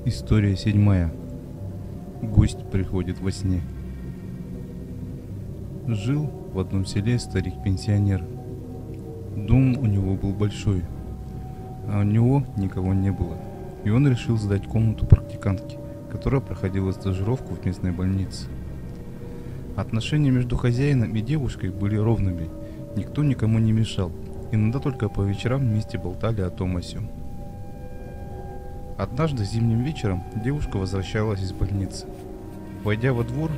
История 7. Гость приходит во сне. Жил в одном селе старик-пенсионер. Дом у него был большой, а у него никого не было. И он решил сдать комнату практикантке, которая проходила стажировку в местной больнице. Отношения между хозяином и девушкой были ровными, никто никому не мешал. Иногда только по вечерам вместе болтали о том о сём. Однажды зимним вечером девушка возвращалась из больницы. Войдя во двор,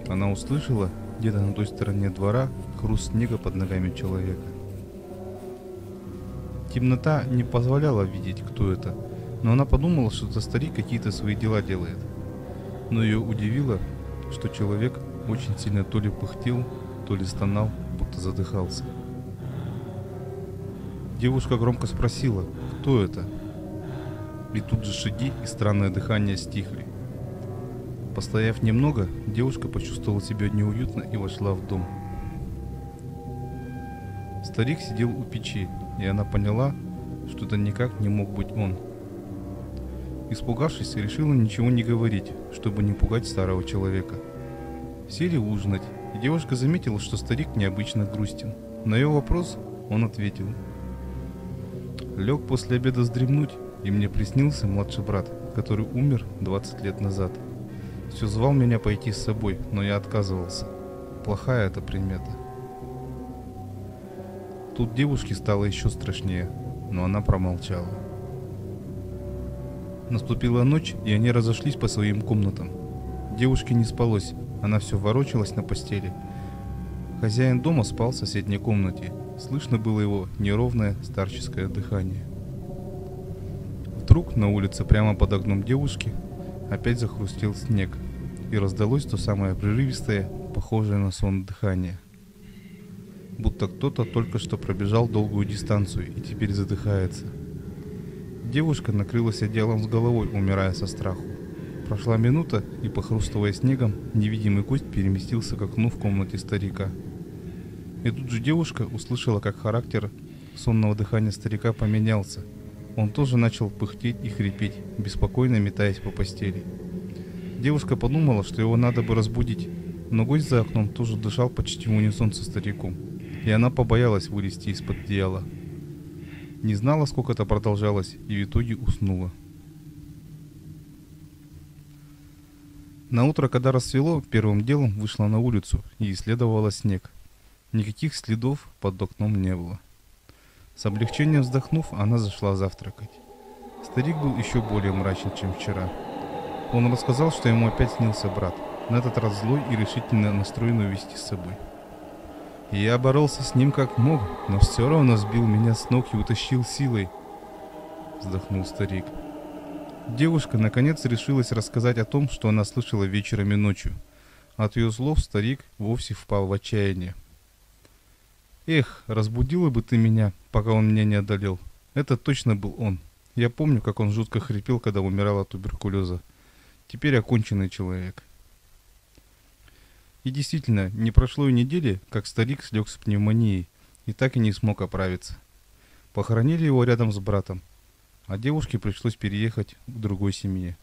она услышала где-то на той стороне двора хруст снега под ногами человека. Темнота не позволяла видеть, кто это, но она подумала, что это старик какие-то свои дела делает. Но ее удивило, что человек очень сильно то ли пыхтел, то ли стонал, будто задыхался. Девушка громко спросила, кто это? И тут же шаги и странное дыхание стихли. Постояв немного, девушка почувствовала себя неуютно и вошла в дом. Старик сидел у печи, и она поняла, что это никак не мог быть он. Испугавшись, решила ничего не говорить, чтобы не пугать старого человека. Сели ужинать, и девушка заметила, что старик необычно грустен. На ее вопрос он ответил: «Лег после обеда вздремнуть, и мне приснился младший брат, который умер 20 лет назад. Все звал меня пойти с собой, но я отказывался. Плохая это примета». Тут девушке стало еще страшнее, но она промолчала. Наступила ночь, и они разошлись по своим комнатам. Девушке не спалось, она все ворочалась на постели. Хозяин дома спал в соседней комнате. Слышно было его неровное старческое дыхание. Вдруг на улице прямо под окном девушки опять захрустел снег, и раздалось то самое прерывистое, похожее на сон дыхание. Будто кто-то только что пробежал долгую дистанцию и теперь задыхается. Девушка накрылась одеялом с головой, умирая со страху. Прошла минута, и, похрустывая снегом, невидимый гость переместился к окну в комнате старика. И тут же девушка услышала, как характер сонного дыхания старика поменялся. Он тоже начал пыхтеть и хрипеть, беспокойно метаясь по постели. Девушка подумала, что его надо бы разбудить, но гость за окном тоже дышал почти в унисон со стариком, и она побоялась вылезти из-под одеяла. Не знала, сколько это продолжалось, и в итоге уснула. Наутро, когда рассвело, первым делом вышла на улицу и исследовала снег. Никаких следов под окном не было. С облегчением вздохнув, она зашла завтракать. Старик был еще более мрачен, чем вчера. Он рассказал, что ему опять снился брат, на этот раз злой и решительно настроенный увести с собой. «Я боролся с ним как мог, но все равно сбил меня с ног и утащил силой», — вздохнул старик. Девушка наконец решилась рассказать о том, что она слышала вечером и ночью. От ее слов старик вовсе впал в отчаяние. «Эх, разбудила бы ты меня, пока он меня не одолел. Это точно был он. Я помню, как он жутко хрипел, когда умирал от туберкулеза. Теперь оконченный человек». И действительно, не прошло и недели, как старик слег с пневмонией и так и не смог оправиться. Похоронили его рядом с братом, а девушке пришлось переехать к другой семье.